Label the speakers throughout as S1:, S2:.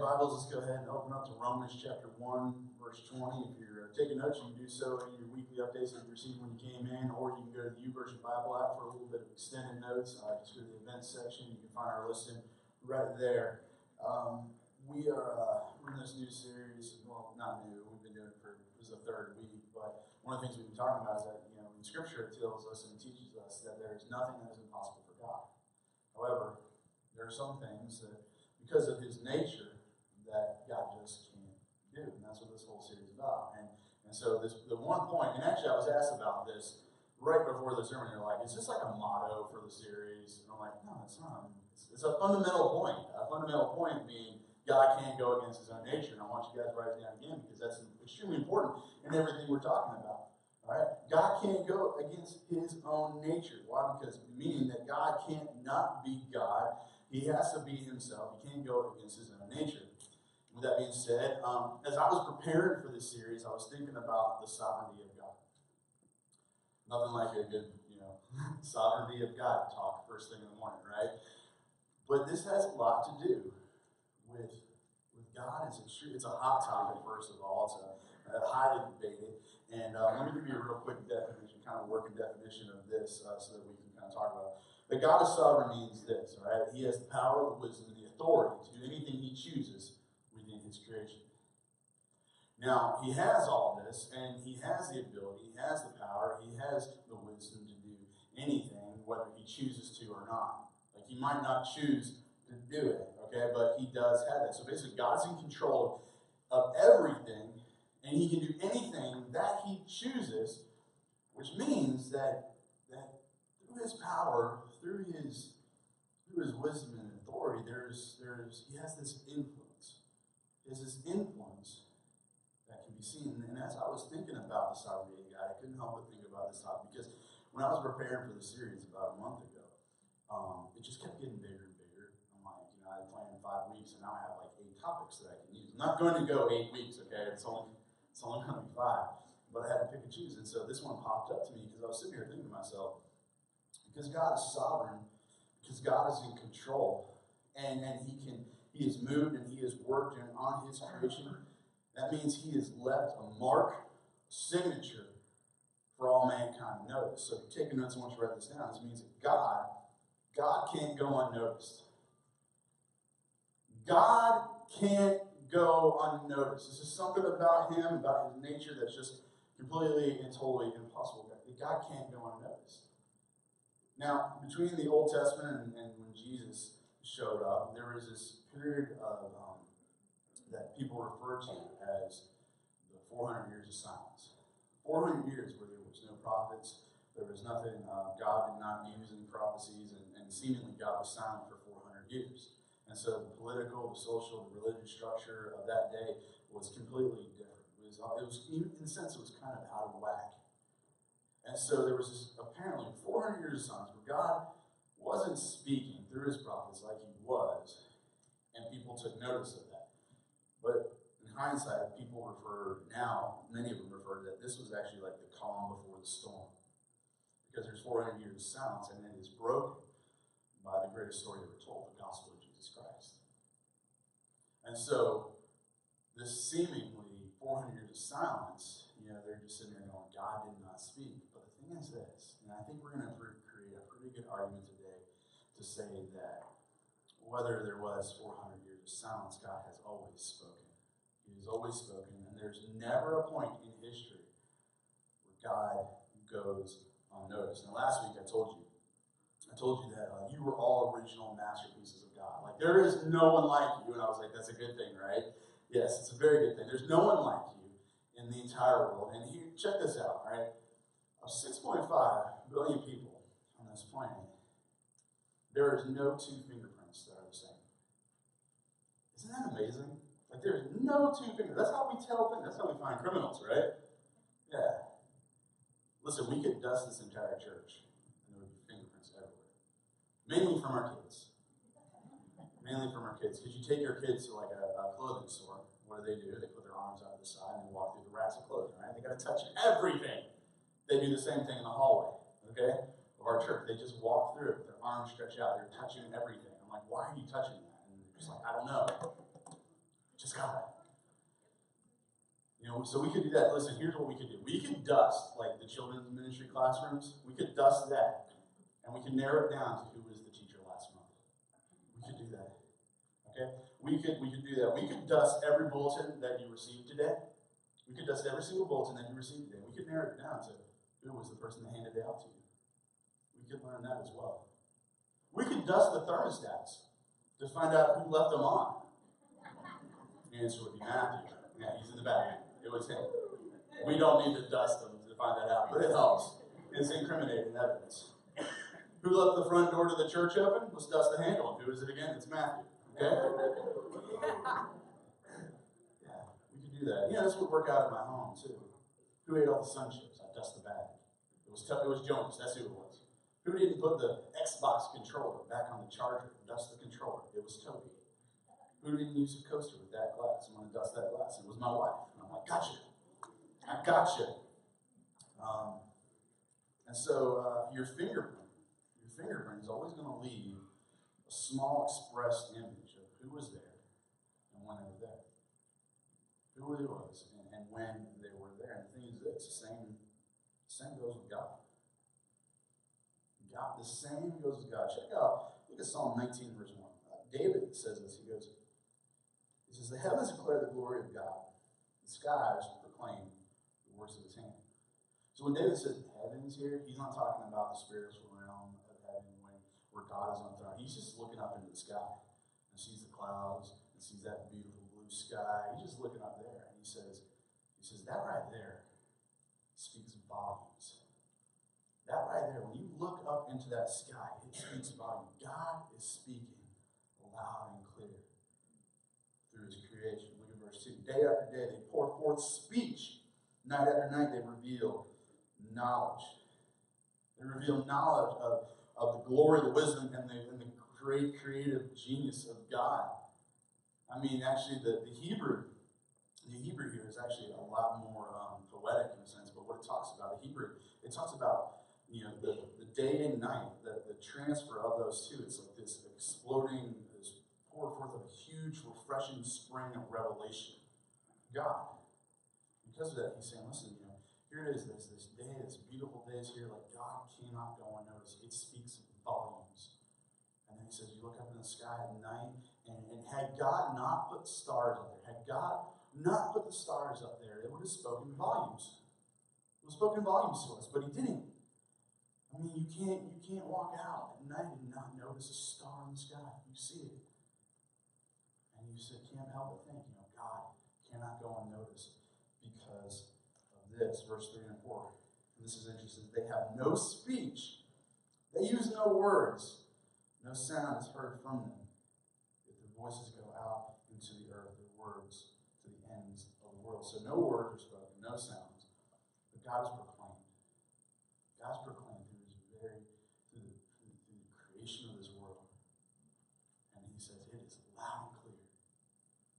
S1: Bibles, let's go ahead and open up to Romans chapter 1, verse 20. If you're taking notes, you can do so in your weekly updates that you received when you came in, or you can go to the YouVersion Bible app for a little bit of extended notes. Just go to the events section. You can find our listing right there. We're in this new series. Well, not new. We've been doing it for this is the third week. But one of the things we've been talking about is that, in Scripture it tells us and teaches us that there is nothing that is impossible for God. However, there are some things that, because of His nature, that God just can't do. And that's what this whole series is about. And so the one point, and actually I was asked about this right before the sermon. They're like, is this like a motto for the series? And I'm like, no, it's not. It's a fundamental point. A fundamental point being God can't go against His own nature. And I want you guys to write it down again because that's extremely important in everything we're talking about. All right? God can't go against His own nature. Why? Because meaning that God can't not be God. He has to be Himself. He can't go against His own nature. With that being said, as I was preparing for this series, I was thinking about the sovereignty of God. Nothing like a good, sovereignty of God talk first thing in the morning, right? But this has a lot to do with God. It's a hot topic, first of all. It's a highly debated. And let me give you a real quick definition, kind of working definition of this so that we can kind of talk about it. But God is sovereign means this, all right? He has the power, the wisdom, and the authority to do anything He chooses within His creation. Now, He has all this, and He has the ability, He has the power, He has the wisdom to do anything, whether He chooses to or not. Like, He might not choose to do it, okay, but He does have that. So basically, God's in control of everything, and He can do anything that He chooses, which means that through His power, through His wisdom and authority, He has this influence. He has this influence that can be seen. And as I was thinking about the sovereignty of God, I couldn't help but think about this topic because when I was preparing for the series about a month ago, it just kept getting bigger and bigger. I'm like, I planned 5 weeks, and now I have like 8 topics that I can use. I'm not going to go 8 weeks, okay? It's only going to be 5. But I had to pick and choose. And so this one popped up to me because I was sitting here thinking to myself, because God is sovereign, because God is in control, and He has moved and He has worked on His creation, that means He has left a mark, a signature for all mankind to notice. So if you're taking notes, I want you to write this down. This means that God can't go unnoticed. God can't go unnoticed. This is something about Him, about His nature, that's just completely and totally impossible. God can't go unnoticed. Now, between the Old Testament and when Jesus showed up, there was this period of that people refer to as the 400 years of silence. 400 years where there was no prophets, there was nothing, God did not use any prophecies, and seemingly God was silent for 400 years. And so the political, the social, the religious structure of that day was completely different. It was in a sense, it was kind of out of whack. And so there was this apparently 400 years of silence where God wasn't speaking through His prophets like He was, and people took notice of that. But in hindsight, people refer now, many of them refer to that this was actually like the calm before the storm. Because there's 400 years of silence, and it is broken by the greatest story ever told, the gospel of Jesus Christ. And so, this seemingly 400 years of silence, they're just sitting there going, God did not speak. But the thing is this, and I think we're going to create a pretty good argument today to say that whether there was 400 years of silence, God has always spoken. He has always spoken, and there's never a point in history where God goes unnoticed. Now, last week I told you that you were all original masterpieces of God. Like, there is no one like you, and I was like, that's a good thing, right? Yes, it's a very good thing. There's no one like you in the entire world. And here, check this out, right? Of 6.5 billion people on this planet, there is no 2 fingerprints that are the same. Isn't that amazing? Like, there's no 2 fingerprints. That's how we tell things. That's how we find criminals, right? Yeah. Listen, we could dust this entire church, and there would be fingerprints everywhere. Mainly from our kids. Because you take your kids to like a clothing store. What do? They put their arms out to the side and they walk through the racks of clothing, right? They got to touch everything. They do the same thing in the hallway, okay, of our church. They just walk through it with their arms stretched out. They're touching everything. I'm like, why are you touching that? And they're just like, I don't know. Just God. You know, so we could do that. Listen, here's what we could do. We could dust, like the children's ministry classrooms. We could dust that, and we can narrow it down to who was the teacher last month. We could do that. Okay? We could do that. We could dust every bulletin that you received today. We could dust every single bulletin that you received today. We could narrow it down to who was the person that handed it out to you. We could learn that as well. We could dust the thermostats to find out who left them on. The answer would be Matthew. Yeah, he's in the back. It was him. We don't need to dust them to find that out, but it helps. It's incriminating evidence. Who left the front door to the church open? Let's dust the handle. Who is it again? It's Matthew. Okay? Yeah, we could do that. Yeah, this would work out at my home too. Who ate all the sun chips? I dust the bag. It was Jonas. That's who it was. Who didn't put the Xbox controller back on the charger? Dust the controller. It was Toby. Who didn't use a coaster with that glass? I'm going to dust that glass. It was my wife. And I'm like, gotcha. I gotcha. And so your fingerprint is always going to leave a small expressed image of who was there and when they were there. Who it was and when they were there. And the thing is this, the same goes with God. The same goes with God. Check out, look at Psalm 19, verse 1. David says this. He says, the heavens declare the glory of God. The skies proclaim the works of his hand. So when David says heavens here, he's not talking about the spiritual realm of heaven where God is on the throne. He's just looking up into the sky and sees the clouds and sees that beautiful blue sky. He's just looking up there. And he says, that right there speaks volumes. That right there, when you look up into that sky, it speaks volumes. God is speaking loud and clear through his creation. Look at verse 2. Day after day, they pour forth speech. Night after night, they reveal knowledge. They reveal knowledge of the glory, the wisdom, and the great creative genius of God. I mean, actually, the Hebrew here is actually a lot more poetic in a sense, but what it talks about, the Hebrew, it talks about the day and night, the transfer of those two. It's like this exploding, this pour forth of a huge, refreshing spring of revelation. God. Because of that, he's saying, listen, here it is, this day, this beautiful day is here, like God cannot go unnoticed. It speaks volumes. And then he says, you look up in the sky at night, and had God not put stars up there, had God not put the stars up there, it would have spoken volumes. It would have spoken volumes to us, but he didn't. I mean, you can't walk out at night and not notice a star in the sky. You see it. And you can't help but think, God cannot go unnoticed because of this. Verse 3 and 4. And this is interesting. They have no speech. They use no words. No sound is heard from them. Yet their voices go out into the earth, their words to the ends of the world. So no words are spoken, no sounds. But God is proclaimed. God's proclaimed through the creation of this world. And he says it is loud and clear.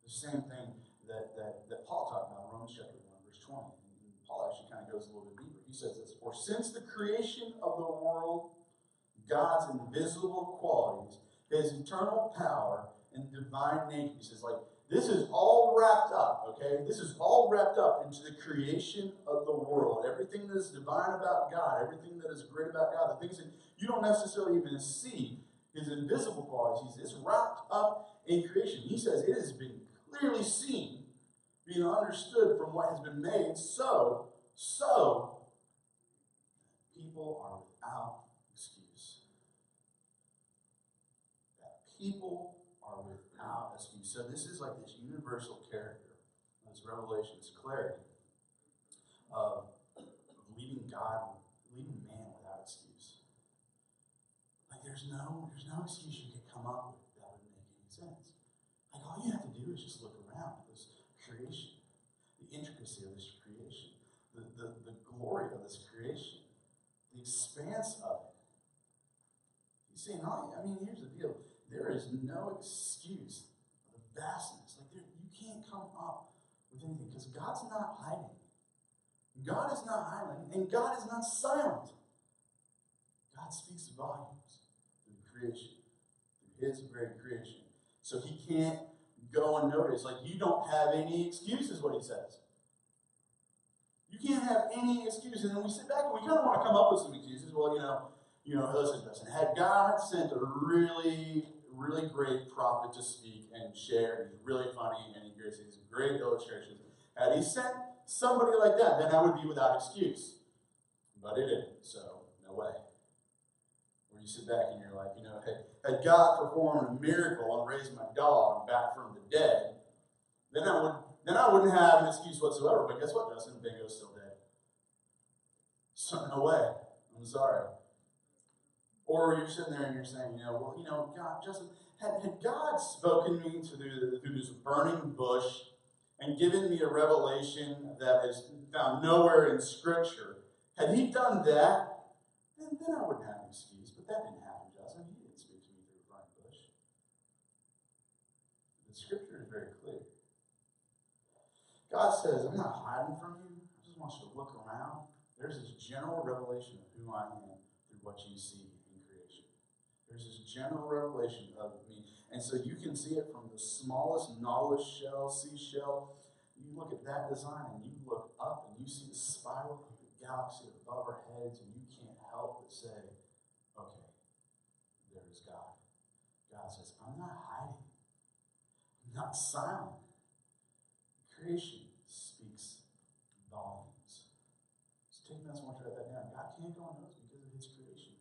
S1: The same thing that Paul talked about in Romans chapter 1, verse 20. And Paul actually kind of goes a little bit deeper. He says this, for since the creation of the world, God's invisible qualities, his eternal power and divine nature. He says, this is all wrapped up, okay? This is all wrapped up into the creation of the world. Everything that is divine about God, everything that is great about God, the things that you don't necessarily even see, his invisible qualities, it's wrapped up in creation. He says it has been clearly seen, being understood from what has been made, so people are without excuse. That people are without excuse. So this is like this universal character, this revelation, this clarity of leaving man without excuse. Like there's no excuse you could come up with that would make any sense. Like all you have to do is just look around at this creation, the intricacy of this creation, the glory of this creation, the expanse of it. You see, here's the deal. There is no excuse for the vastness. You can't come up with anything because God's not hiding. God is not hiding, and God is not silent. God speaks volumes through creation, through his very creation. So he can't go unnoticed. Like, you don't have any excuse, is what he says. You can't have any excuse. And then we sit back and we kind of want to come up with some excuses. Well, listen, had God sent a really, really great prophet to speak and share, and he's really funny, and he's great illustrations, had he sent somebody like that, then I would be without excuse. But it didn't, so no way. Where you sit back and you're like, had God performed a miracle and raised my dog back from the dead, then I wouldn't have an excuse whatsoever. But guess what, Justin? Bingo's still dead. So no way. I'm sorry. Or you're sitting there and you're saying, God, Justin, had God spoken me through this burning bush and given me a revelation that is found nowhere in Scripture, had he done that, then I wouldn't have an excuse. But that didn't happen, Justin. He didn't speak to me through a burning bush. The Scripture is very clear. God says, I'm not hiding from you. I just want you to look around. There's this general revelation of who I am through what you see in creation. There's this general revelation of me. And so you can see it from the smallest nautilus shell, seashell. You look at that design and you look up and you see the spiral of the galaxy above our heads, and you can't help but say, okay, there is God. God says, I'm not hiding. I'm not silent. Creation speaks volumes. So take a minute, I want you to write that down. God can't go unnoticed because of his creation.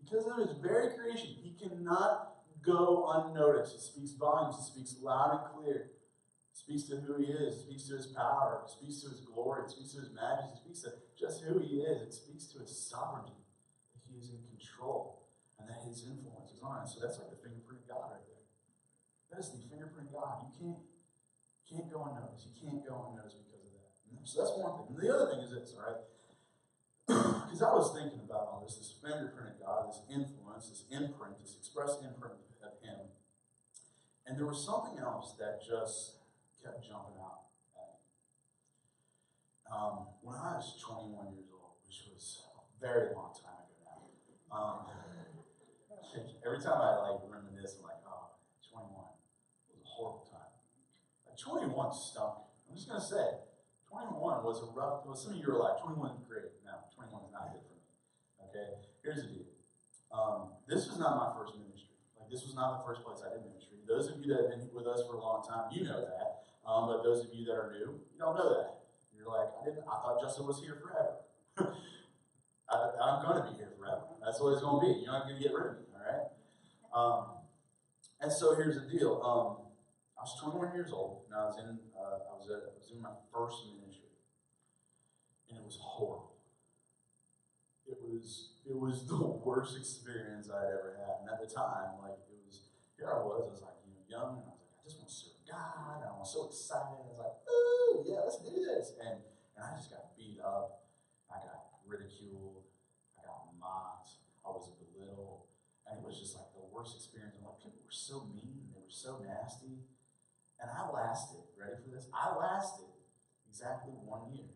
S1: Because of his very creation, he cannot go unnoticed. It speaks volumes. It speaks loud and clear. It speaks to who he is. It speaks to his power. It speaks to his glory. It speaks to his majesty. It speaks to just who he is. It speaks to his sovereignty, that he is in control, and that his influence is on it. So that's like the fingerprint of God right there. That is the fingerprint of God. You can't go unnoticed. You can't go unnoticed because of that. So that's one thing. And the other thing is this, all right? Because I was thinking about all this fingerprint of God, this influence, this imprint, this express imprint of him. And there was something else that just kept jumping out at me. When I was 21 years old, which was a very long time ago now, every time I reminisce, I'm like, oh, 21 was a horrible time. 21 stunk. I'm just going to say, 21 was a rough, some of you are like, 21 is great. No, 21 is not good for me. Okay? Here's the deal. This was not my first ministry. This was not the first place I did ministry. Those of you that have been with us for a long time, you know that. But those of you that are new, you don't know that. You're like, I thought Justin was here forever. I'm going to be here forever. That's what it's going to be. You're not going to get rid of me, all right? And so here's the deal. I was 21 years old, and I was in my first ministry, and it was horrible. It was the worst experience I'd ever had. And at the time, here I was young, and I was like, I just want to serve God, and I was so excited. I was like, ooh, yeah, let's do this. And I just got beat up. I got ridiculed. I got mocked. I was belittled. And it was just like the worst experience. And people were so mean. They were so nasty. And I lasted, ready for this? I lasted exactly 1 year.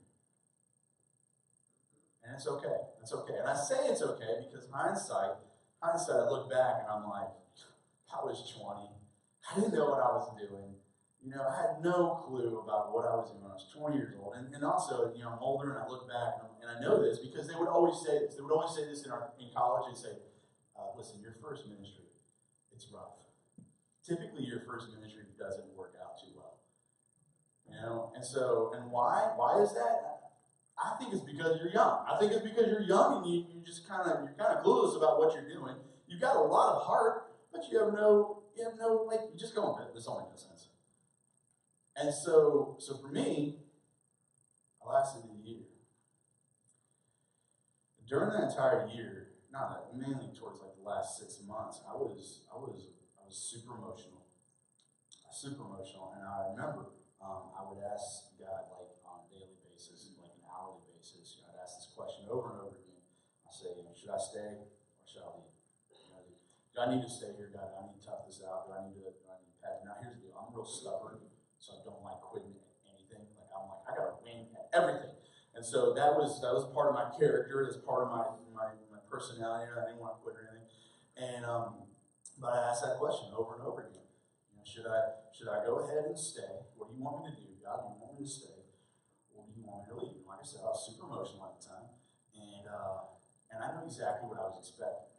S1: And it's okay. It's okay. And I say it's okay because hindsight, I look back and I'm like, I was 20. I didn't know what I was doing. I had no clue about what I was doing. I was 20 years old. And also, I'm older, and I look back, and I know this because they would always say this. They would always say this in college. They'd say, listen, your first ministry, it's rough. Typically, your first ministry doesn't work out too well. And why? Why is that? I think it's because you're young. I think it's because you're young and you're kind of clueless about what you're doing. You've got a lot of heart, but you just go with it. This only makes sense. And so for me, I lasted a year. During that entire year, mainly towards the last 6 months, I was super emotional. And I remember I would ask God on a daily basis, an hourly basis. I'd ask this question over and over again. I say, should I stay or should I leave? Do I need to stay here, God? Do I need to tough this out? Do I need to pack? Now here's the deal. I'm real stubborn, so I don't like quitting at anything. I gotta win at everything. And so that was part of my character. That's part of my personality. I didn't want to quit or anything. And but I asked that question over and over again. Should I go ahead and stay? What do you want me to do, God? Do you want me to stay? Or do you want me to leave? And like I said, I was super emotional at the time. And I knew exactly what I was expecting.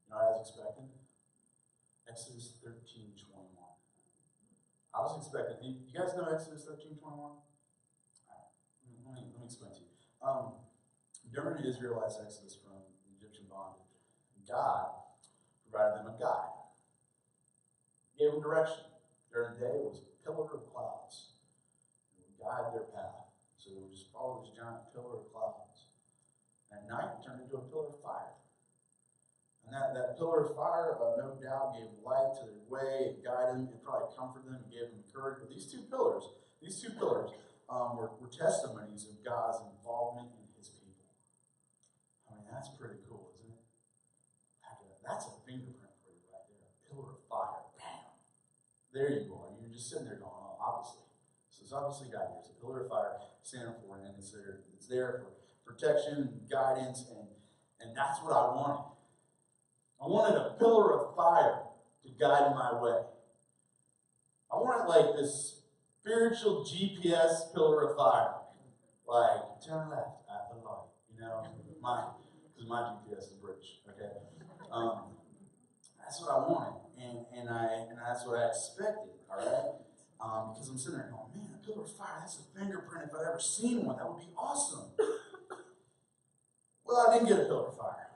S1: You know what I was expecting? Exodus 13:21. I was expecting, you guys know Exodus 13:21? Let me explain to you. During the Israelites' exodus from Egyptian bondage, God provided them a guide. Gave them direction. During the day, it was a pillar of clouds. It would guide their path. So they would just follow this giant pillar of clouds. And at night, it turned into a pillar of fire. And that pillar of fire, no doubt, gave light to their way, it guided them, it probably comforted them, and gave them encouragement. These two pillars were testimonies of God's involvement in his people. I mean, that's pretty cool, isn't it? That's a fingerprint for you right there. A pillar of fire. Bam. There you are. You're just sitting there going, oh, obviously. So it's obviously God here. It's a pillar of fire standing for it, and it's there for protection, guidance, and that's what I wanted. I wanted a pillar of fire to guide my way. I wanted like this spiritual GPS pillar of fire. Like, turn left at the light. You know, because my GPS is British, okay? That's what I wanted, and that's what I expected, all right? Because I'm sitting there going, man, a pillar of fire, that's a fingerprint. If I'd ever seen one, that would be awesome. Well, I didn't get a pillar of fire.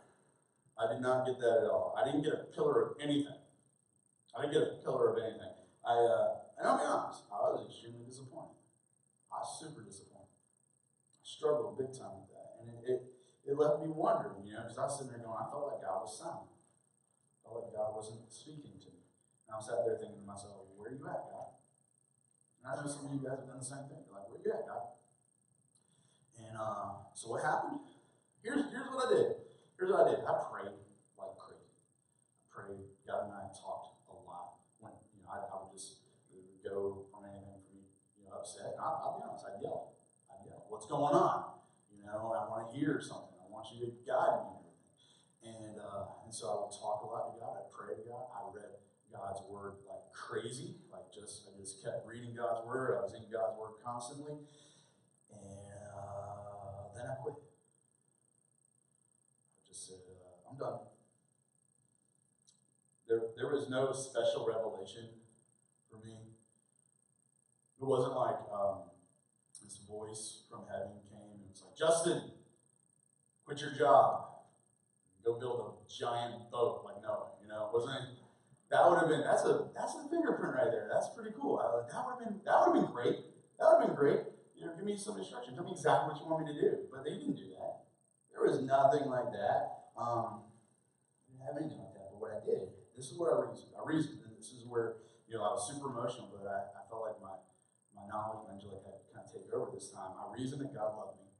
S1: I did not get that at all. I didn't get a pillar of anything. I didn't get a pillar of anything. And I'll be honest, I was extremely disappointed. I was super disappointed. I struggled big time with that. And it left me wondering, because I was sitting there going, I felt like God was silent. I felt like God wasn't speaking to me. And I sat there thinking to myself, where are you at, God? And I know some of you guys have done the same thing. You're like, where are you at, God? And so what happened? Here's what I did. Here's what I did. I prayed like crazy. I prayed. God and I talked a lot. When I would just go from anything from upset. And I'll be honest. I'd yell. What's going on? I want to hear something. I want you to guide me and everything. And so I would talk a lot to God. I prayed to God. I read God's word like crazy. I just kept reading God's word. I was in God's word constantly. And then I quit. Said, I'm done. There was no special revelation for me. It wasn't like this voice from heaven came and was like, Justin, quit your job. Go build a giant boat like Noah. It wasn't. That would have been. That's a fingerprint right there. That's pretty cool. That would have been great. That would have been great. Give me some instruction. Tell me exactly what you want me to do. But they didn't do that. There was nothing like that. I didn't have anything like that. But what I did, this is what I reasoned. And this is where, I was super emotional, but I felt like my knowledge and Angelic had to kind of take over this time. I reasoned that God loved me.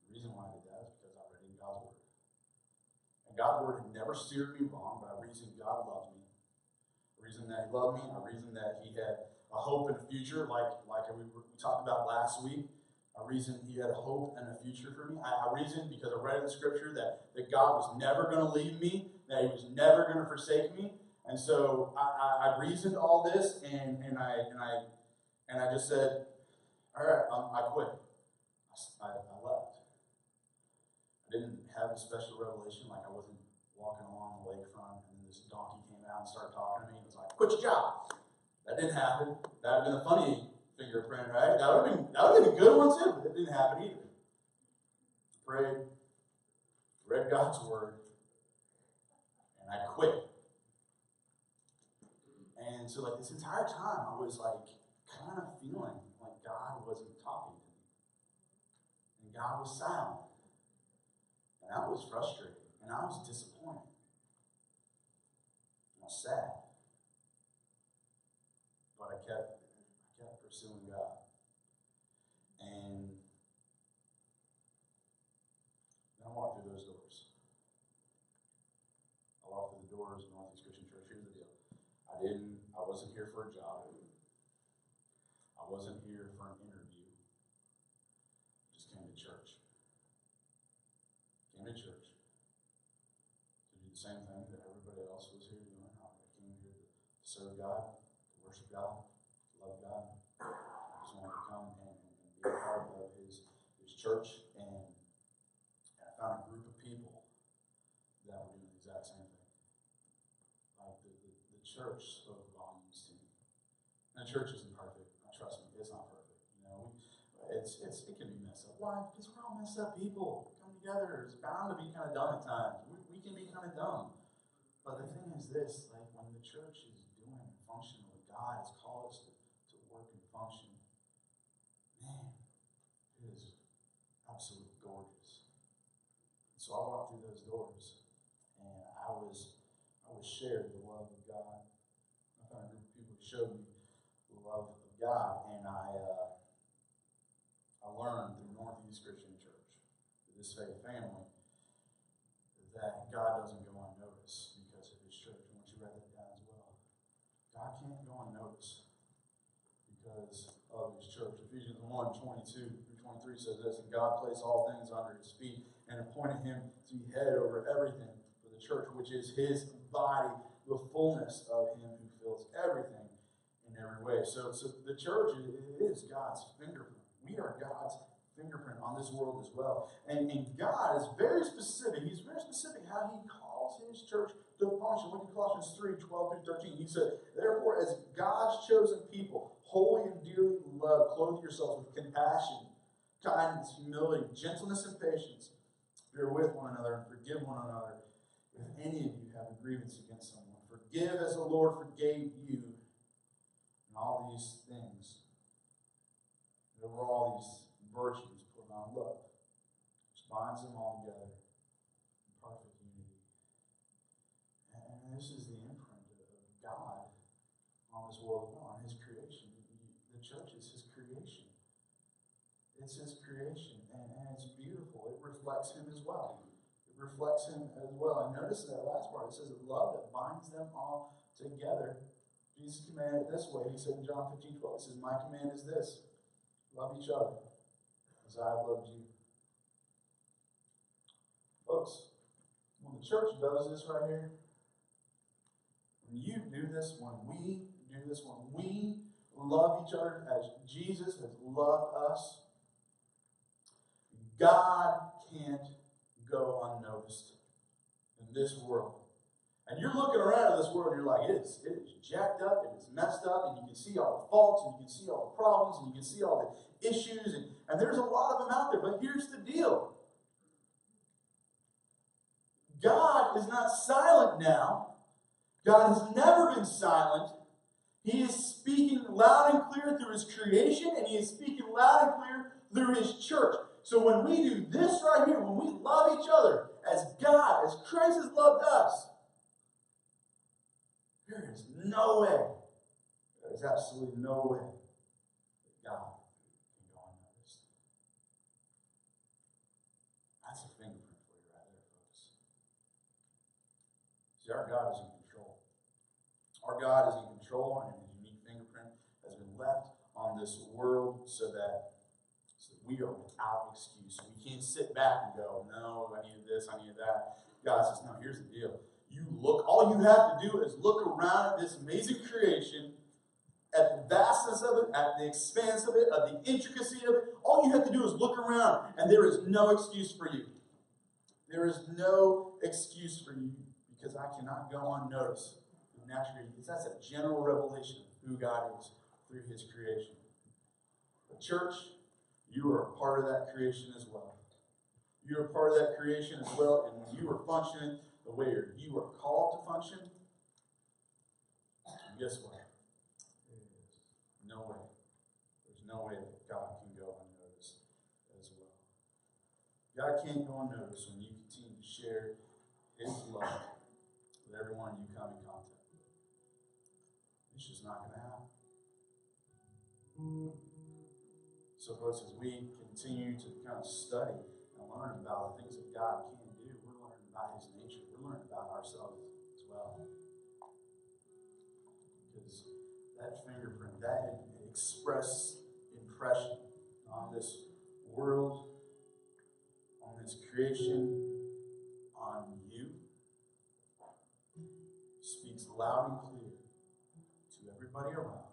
S1: The reason why I did that is because I read in God's word. And God's word had never steered me wrong, but I reasoned God loved me. I reasoned that he loved me. I reasoned that he had a hope in the future, like we talked about last week. I reasoned he had a hope and a future for me. I reasoned because I read in the scripture that God was never going to leave me, that he was never going to forsake me. And so I reasoned all this, and I just said, all right, I quit. I left. I didn't have a special revelation, like I wasn't walking along the lakefront, and then this donkey came out and started talking to me, and was like, quit your job. That didn't happen. That would have been a funny fingerprint, right? That would have been a good one too, but it didn't happen either. Prayed, read God's word, and I quit. And so like this entire time I was like kind of feeling like God wasn't talking to me. And God was silent. And I was frustrated. And I was disappointed. I was sad. But I kept pursuing God. And then I walked through those doors. I walked through the doors of Northeast Christian Church. Here's the deal. I wasn't here for a job. I wasn't here for an interview. I just came to church. Came to church to do the same thing that everybody else was here doing. I came here to serve God, God, to love God. I just wanted to come and be a part of his church, and I found a group of people that were doing the exact same thing. Like the church spoke volumes to me. And the church isn't perfect. Trust me, it's not perfect. You know, it can be messed up. Why? Because we're all messed up people. Come together. It's bound to be kind of dumb at times. We can be kind of dumb. But the thing is this, like when the church is doing and functioning what God has called us to work and function, man, it is absolutely gorgeous. So I walked through those doors, and I was shared the love of God. I found a group of people who showed me the love of God, and I learned through Northeast Christian Church, through this faith family, that God doesn't go unnoticed because of his church. I want you to write that down as well. God can't go unnoticed because of his church. Ephesians 1:22-23 says this, and God placed all things under his feet and appointed him to be head over everything for the church, which is his body, the fullness of him who fills everything in every way. So the church is God's fingerprint. We are God's fingerprint on this world as well. And God is very specific. He's very specific how he calls his church to function. Look at Colossians 3:12-13. He said, therefore, as God's chosen people, holy and dearly loved, clothe yourselves with compassion, kindness, humility, gentleness, and patience. Bear with one another and forgive one another. If any of you have a grievance against someone, forgive as the Lord forgave you. And all these things, over all these virtues, put on love, which binds them all together in perfect unity. And this is the imprint of God on this world, on his creation. The church is his creation. It's his creation, and it's beautiful. It reflects him as well. It reflects him as well. And notice that last part, it says love that binds them all together. Jesus commanded it this way. He said in John 15:12, he says, my command is this, love each other as I have loved you. Folks, when the church does this right here, when you do this, when we do this, when we love each other as Jesus has loved us, God can't go unnoticed in this world. And you're looking around at this world and you're like, it is jacked up, it is messed up, and you can see all the faults, and you can see all the problems, and you can see all the issues, and there's a lot of them out there. But here's the deal. God is not silent now. God has never been silent. He is speaking loud and clear through his creation, and he is speaking loud and clear through his church. So when we do this right here, when we love each other as God, as Christ has loved us, there is no way, there is absolutely no way that God can go unnoticed. That's a fingerprint for you right there, folks. See, our God is in control. Our God is in control, and his unique fingerprint has been left on this world so that we are without excuse. We can't sit back and go, no, I needed this, I needed that. God says, no, here's the deal. All you have to do is look around at this amazing creation, at the vastness of it, at the expanse of it, at the intricacy of it. All you have to do is look around, and there is no excuse for you. There is no excuse for you, because I cannot go unnoticed. Naturally, that's a general revelation of who God is through his creation. The church, you are a part of that creation as well. You are part of that creation as well, and when you are functioning the way you are called to function, guess what? No way. There's no way that God can go unnoticed as well. God can't go unnoticed when you continue to share his love with everyone you come in contact with. It's just not going to happen. So, folks, as we continue to kind of study and learn about the things that God can do, we're learning about his nature. We're learning about ourselves as well. Because that fingerprint, that express impression on this world, on this creation, on you, speaks loud and clear to everybody around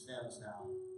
S1: Stand with us now.